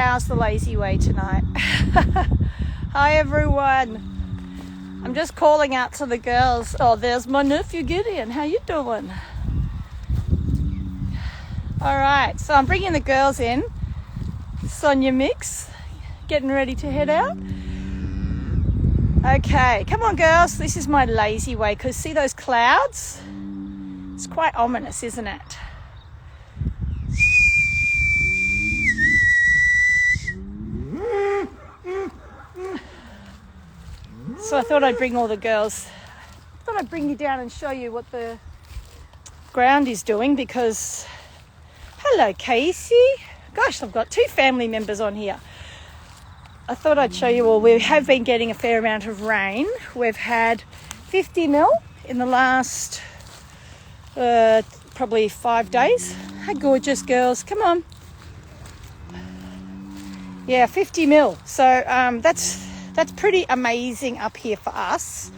cows the lazy way tonight. Hi everyone. I'm just calling out to the girls. Oh, there's my nephew Gideon. How you doing? All right, so I'm bringing the girls in. Sonia Mix, getting ready to head out. Okay, come on girls. This is my lazy way, because see those clouds? It's quite ominous, isn't it? So I thought I'd bring all the girls. I thought I'd bring you down and show you what the ground is doing, because hello Casey. Gosh, I've got 2 family members on here. I thought I'd show you all. We have been getting a fair amount of rain. We've had 50 mil in the last probably 5 days. How gorgeous, girls. Come on. Yeah, 50 mil. So that's pretty amazing up here for us,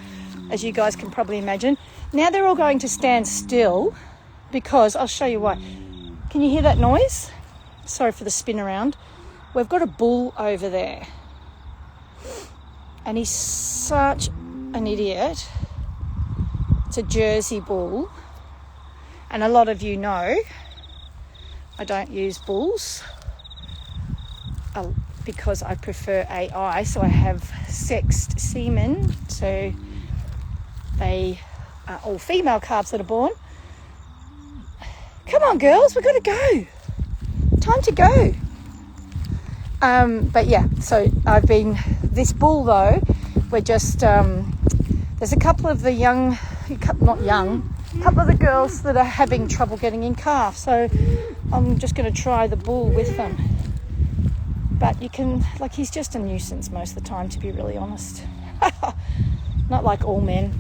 as you guys can probably imagine. Now they're all going to stand still because I'll show you why. Can you hear that noise? Sorry for the spin around. We've got a bull over there. And he's such an idiot. It's a Jersey bull. And a lot of you know I don't use bulls because I prefer AI. So I have sexed semen. So they are all female calves that are born. Come on, girls, we've got to go. Time to go. But yeah, so I've been, this bull though, we're just, there's a couple of the young, not young, a couple of the girls that are having trouble getting in calf. So I'm just going to try the bull with them. But you can, like, he's just a nuisance most of the time, to be really honest. Not like all men.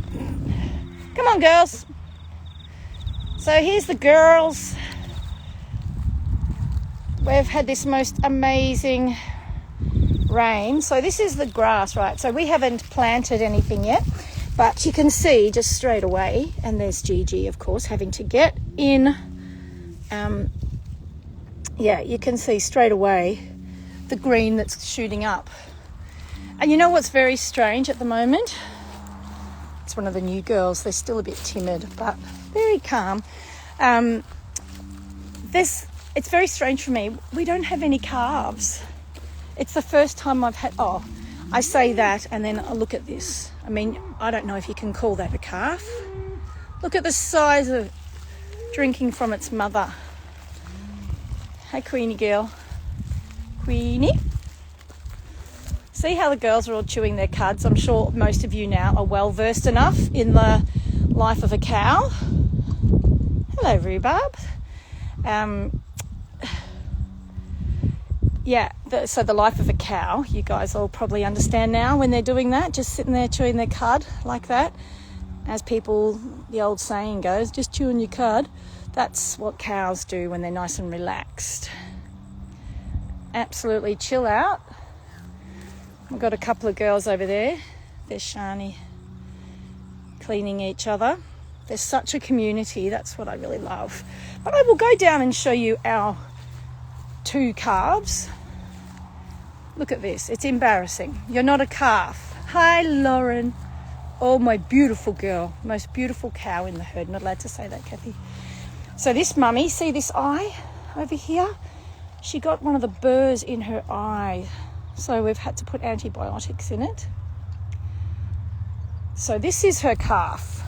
Come on, girls. So here's the girls. We've had this most amazing rain. So this is the grass, right? So we haven't planted anything yet, but you can see just straight away, and there's Gigi, of course, having to get in. Yeah, you can see straight away the green that's shooting up. And you know what's very strange at the moment? It's one of the new girls. They're still a bit timid, but very calm. It's very strange for me. We don't have any calves. It's the first time I've had... Oh, I say that and then I look at this. I mean, I don't know if you can call that a calf. Look at the size of drinking from its mother. Hey, Queenie girl. Queenie. See how the girls are all chewing their cuds? I'm sure most of you now are well versed enough in the life of a cow. Hello, rhubarb. Yeah, so the life of a cow, you guys all probably understand now when they're doing that, just sitting there chewing their cud like that. As people, the old saying goes, just chewing your cud. That's what cows do when they're nice and relaxed. Absolutely chill out. We've got a couple of girls over there. There's Shani cleaning each other. There's such a community. That's what I really love. But I will go down and show you our 2 calves. Look at this. It's embarrassing. You're not a calf. Hi, Lauren. Oh, my beautiful girl. Most beautiful cow in the herd. Not allowed to say that, Kathy. So this mummy, see this eye over here? She got one of the burrs in her eye. So we've had to put antibiotics in it. So this is her calf.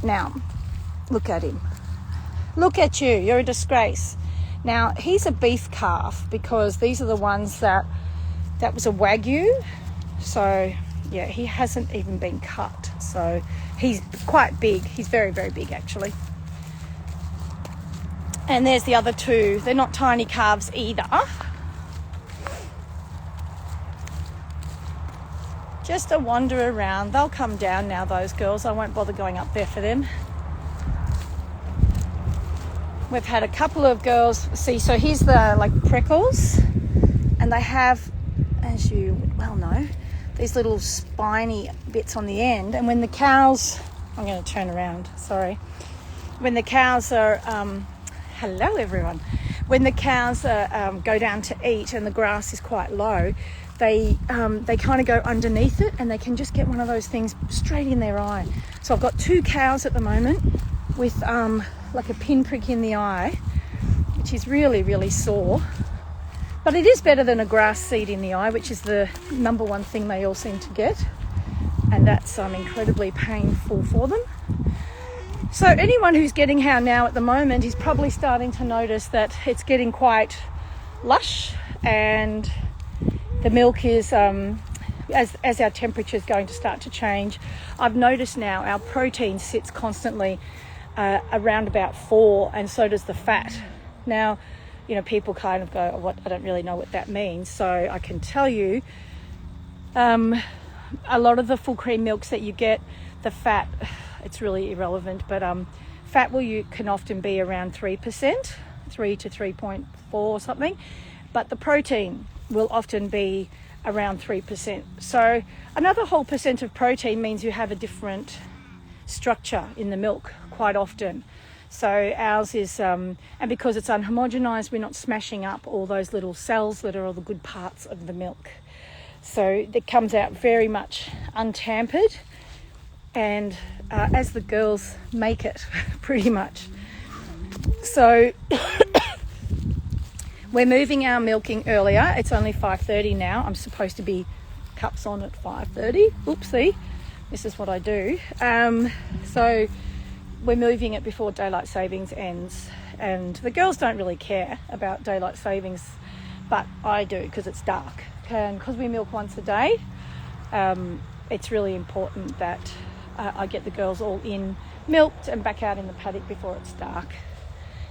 Now, look at him. Look at you. You're a disgrace. Now, he's a beef calf because these are the ones that was a Wagyu. So, yeah, he hasn't even been cut. So he's quite big. He's very, very big, actually. And there's the other 2. They're not tiny calves either. Just a wander around. They'll come down now, those girls. I won't bother going up there for them. We've had a couple of girls. See, so here's the prickles. And they have, as you would well know, these little spiny bits on the end. And when the cows... I'm going to turn around, sorry. When the cows are... hello, everyone. when the cows go down to eat and the grass is quite low, they kind of go underneath it and they can just get one of those things straight in their eye. So I've got 2 cows at the moment with like a pinprick in the eye, which is really, really sore. But it is better than a grass seed in the eye, which is the number one thing they all seem to get. And that's incredibly painful for them. So anyone who's getting how now at the moment is probably starting to notice that it's getting quite lush, and the milk is, as our temperature is going to start to change, I've noticed now our protein sits constantly around about 4, and so does the fat. Now, you know, people kind of go, "What? I don't really know what that means." So I can tell you, a lot of the full cream milks that you get, the fat, it's really irrelevant, but fat can often be around 3%, 3 to 3.4 or something, but the protein will often be around 3%. So another whole percent of protein means you have a different structure in the milk quite often. So ours is, and because it's unhomogenized, we're not smashing up all those little cells that are all the good parts of the milk. So it comes out very much untampered, and as the girls make it, pretty much. So we're moving our milking earlier. It's only 5:30 now. I'm supposed to be cups on at 5:30. Oopsie, this is what I do. So we're moving it before daylight savings ends, and the girls don't really care about daylight savings, but I do because it's dark, and because we milk once a day. It's really important that I get the girls all in milked and back out in the paddock before it's dark.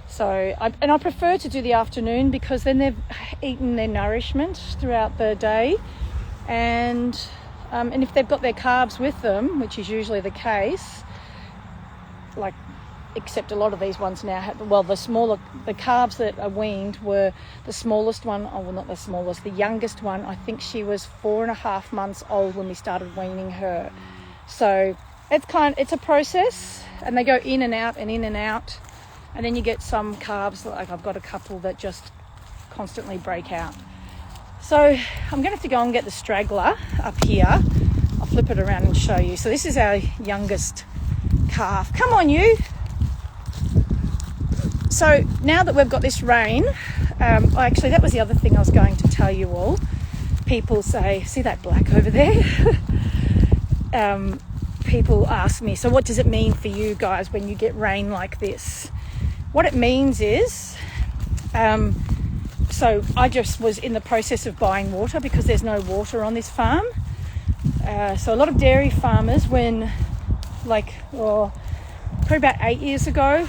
So I prefer to do the afternoon because then they've eaten their nourishment throughout the day, and if they've got their carbs with them, which is usually the case, like, except a lot of these ones now have, well, the carbs that are weaned were the smallest one, oh well, not the smallest, the youngest one, I think she was 4.5 months old when we started weaning her. So it's a process, and they go in and out and in and out, and then you get some carbs, like I've got a couple that just constantly break out. So I'm going to have to go and get the straggler up here. I'll flip it around and show you. So this is our youngest calf. Come on, you. So now that we've got this rain, actually that was the other thing I was going to tell you all. People say, see that black over there? People ask me, so what does it mean for you guys when you get rain like this? What it means is, so I just was in the process of buying water because there's no water on this farm. So a lot of dairy farmers, when probably about 8 years ago,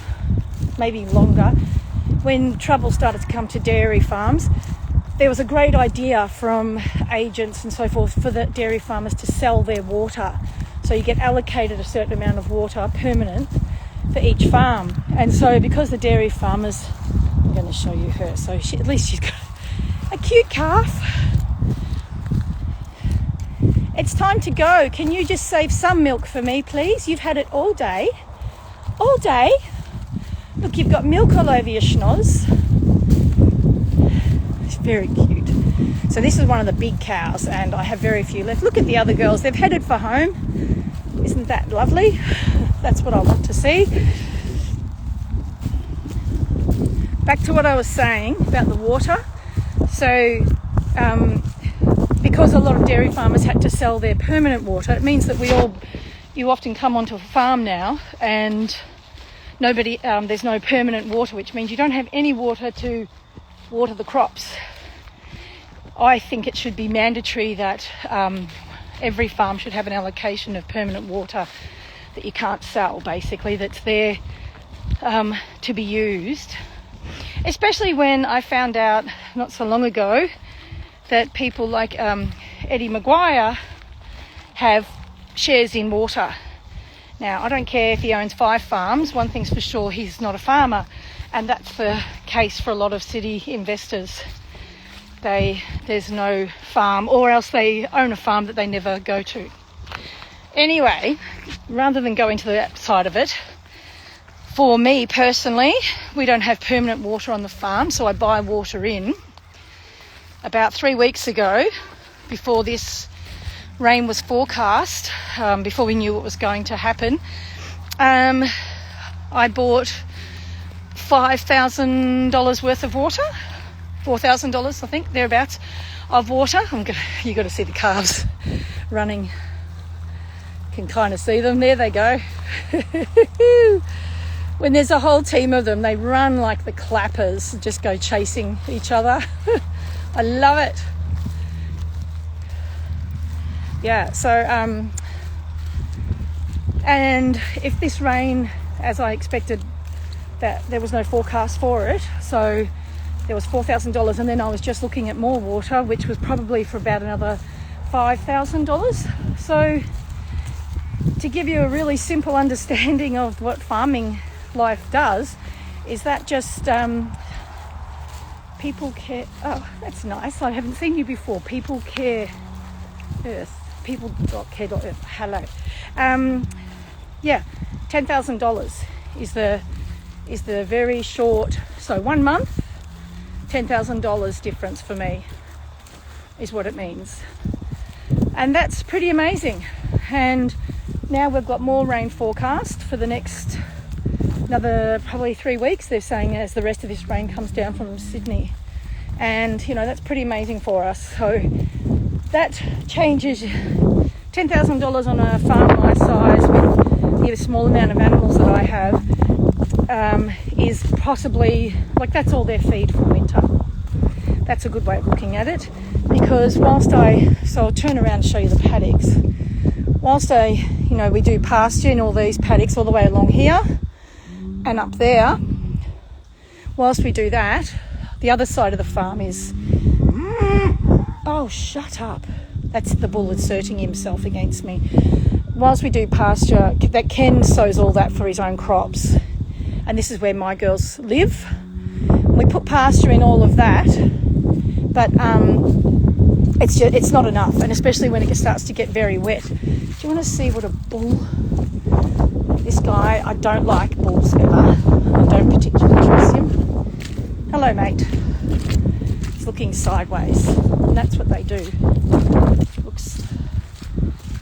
maybe longer, when trouble started to come to dairy farms, there was a great idea from agents and so forth for the dairy farmers to sell their water. So you get allocated a certain amount of water permanent for each farm. And so because the dairy farmers, I'm going to show you her, so at least she's got a cute calf. It's time to go. Can you just save some milk for me, please? You've had it all day. All day. Look, you've got milk all over your schnoz. It's very cute. So this is one of the big cows, and I have very few left. Look at the other girls. They've headed for home. Isn't that lovely? That's what I want to see. Back to what I was saying about the water. So because a lot of dairy farmers had to sell their permanent water, it means that you often come onto a farm now and there's no permanent water, which means you don't have any water to water the crops. I think it should be mandatory that every farm should have an allocation of permanent water that you can't sell, basically, that's there to be used. Especially when I found out not so long ago that people like Eddie Maguire have shares in water. Now, I don't care if he owns 5 farms, one thing's for sure, he's not a farmer, and that's the case for a lot of city investors. There's no farm, or else they own a farm that they never go to. Anyway, rather than go into that side of it, For me personally, we don't have permanent water on the farm, so I buy water in. About 3 weeks ago, before this rain was forecast, before we knew what was going to happen, I bought $5,000 worth of water, $4,000 I think, thereabouts, of water. You got to see the calves running. Can kind of see them. There they go. When there's a whole team of them, they run like the clappers, just go chasing each other. I love it. Yeah, so, and if this rain, as I expected, that there was no forecast for it, so there was $4,000, and then I was just looking at more water, which was probably for about another $5,000. So to give you a really simple understanding of what farming life does, is that just people care. Oh, that's nice. I haven't seen you before. People care earth. People.care earth. Hello. Yeah, $10,000 is the very short. So 1 month, $10,000 difference for me is what it means, and that's pretty amazing. And now we've got more rain forecast for the next another probably 3 weeks, they're saying, as the rest of this rain comes down from Sydney. And, you know, that's pretty amazing for us. So that changes $10,000 on a farm my size with the small amount of animals that I have is possibly, like, that's all their feed for winter. That's a good way of looking at it, because so I'll turn around and show you the paddocks. We do pasture in all these paddocks all the way along here and up there. Whilst we do that, the other side of the farm is... Oh, shut up. That's the bull asserting himself against me. Whilst we do pasture, that Ken sows all that for his own crops. And this is where my girls live. We put pasture in all of that, but it's not enough, and especially when it starts to get very wet. Do you want to see what a bull... This guy, I don't like bulls ever. I don't particularly trust him. Hello, mate. He's looking sideways, and that's what they do.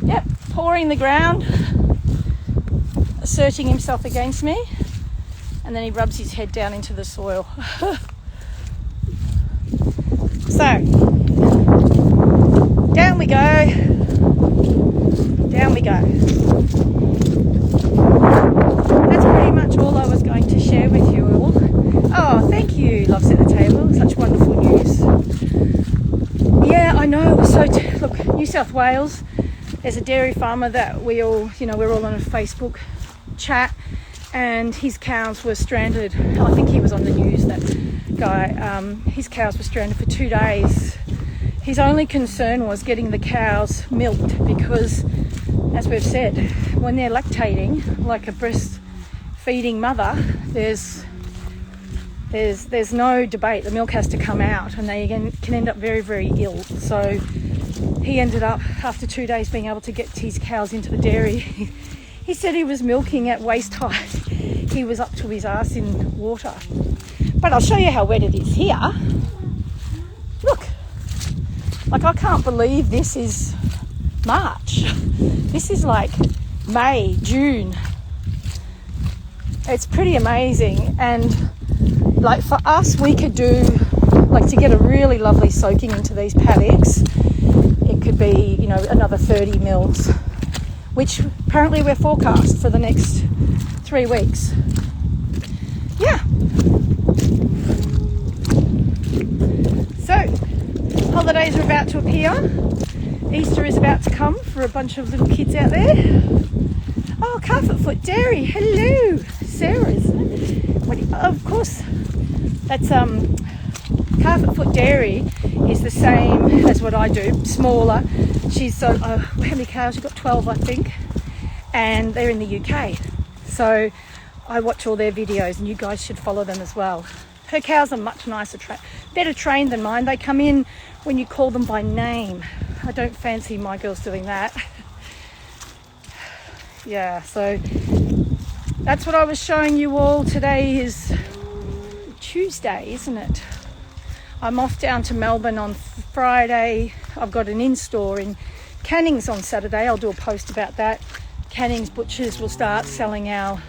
Yep, pawing the ground, asserting himself against me, and then he rubs his head down into the soil. So, down we go. Down we go. That's pretty much all I was going to share with you all. Oh, thank you, Loves at the Table. Such wonderful news. Yeah, I know. Look, New South Wales, there's a dairy farmer that we're all on a Facebook chat, and his cows were stranded. I think he was on the news, that guy. His cows were stranded for 2 days. His only concern was getting the cows milked, because, as we've said, when they're lactating, like a breastfeeding mother, there's no debate. The milk has to come out, and they can end up very, very ill. So he ended up, after 2 days, being able to get his cows into the dairy. He said he was milking at waist height. He was up to his ass in water. But I'll show you how wet it is here. Look. Like, I can't believe this is March. This is like May, June. It's pretty amazing. And like, for us, we could do, like, to get a really lovely soaking into these paddocks, it could be, another 30 mils, which apparently we're forecast for the next 3 weeks. Yeah. So, holidays are about to appear. Easter is about to come for a bunch of little kids out there. Oh, Carpetfoot Dairy. Hello, Sarah's. Of course, that's Carpetfoot Dairy is the same as what I do, smaller. She's how many cows? You've got 12, I think, and they're in the UK. So I watch all their videos, and you guys should follow them as well. Her cows are much nicer, better trained than mine. They come in when you call them by name. I don't fancy my girls doing that. Yeah, so that's what I was showing you all. Today is Tuesday, isn't it? I'm off down to Melbourne on Friday. I've got an in-store in Canning's on Saturday. I'll do a post about that. Canning's Butchers will start selling our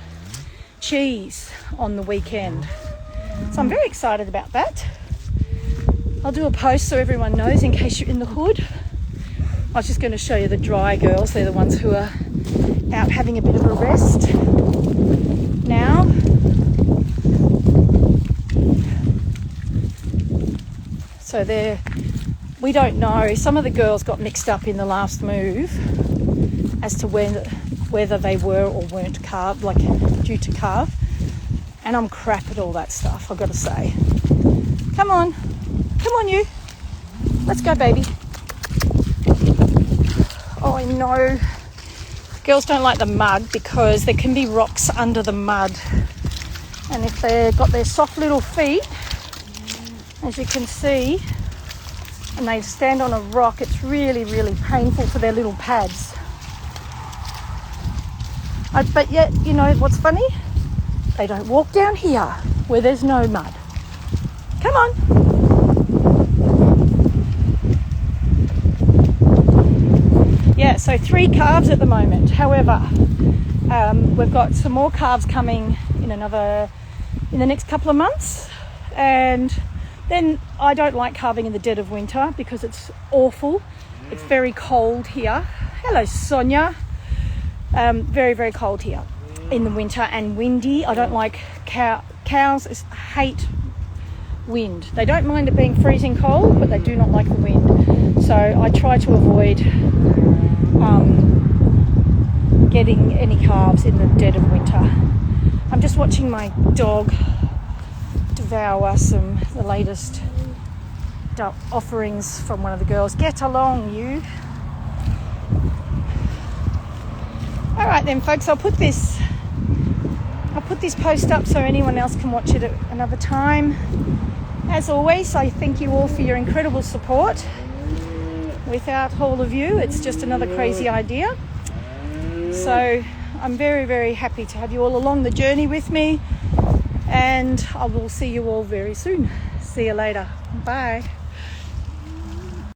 cheese on the weekend. So I'm very excited about that. I'll do a post so everyone knows in case you're in the hood. I was just going to show you the dry girls. They're the ones who are out having a bit of a rest now. So we don't know. Some of the girls got mixed up in the last move as to whether they were or weren't calved, like due to calve. And I'm crap at all that stuff, I've got to say. Come on you. Let's go, baby. Oh, I know. Girls don't like the mud because there can be rocks under the mud. And if they've got their soft little feet, as you can see, and they stand on a rock, it's really, really painful for their little pads. But yet, you know what's funny? They don't walk down here where there's no mud. Come on. Yeah, so 3 calves at the moment. However, we've got some more calves coming in the next couple of months. And then I don't like calving in the dead of winter because it's awful. It's very cold here. Hello, Sonia. Very, very cold here in the winter and windy. I don't like cows hate wind. They don't mind it being freezing cold, but they do not like the wind. So I try to avoid getting any calves in the dead of winter. I'm just watching my dog devour the latest offerings from one of the girls. Get along, you. All right then, folks, I'll put this post up so anyone else can watch it at another time. As always, I thank you all for your incredible support. Without all of you, it's just another crazy idea. So I'm very, very happy to have you all along the journey with me, and I will see you all very soon. See you later. Bye.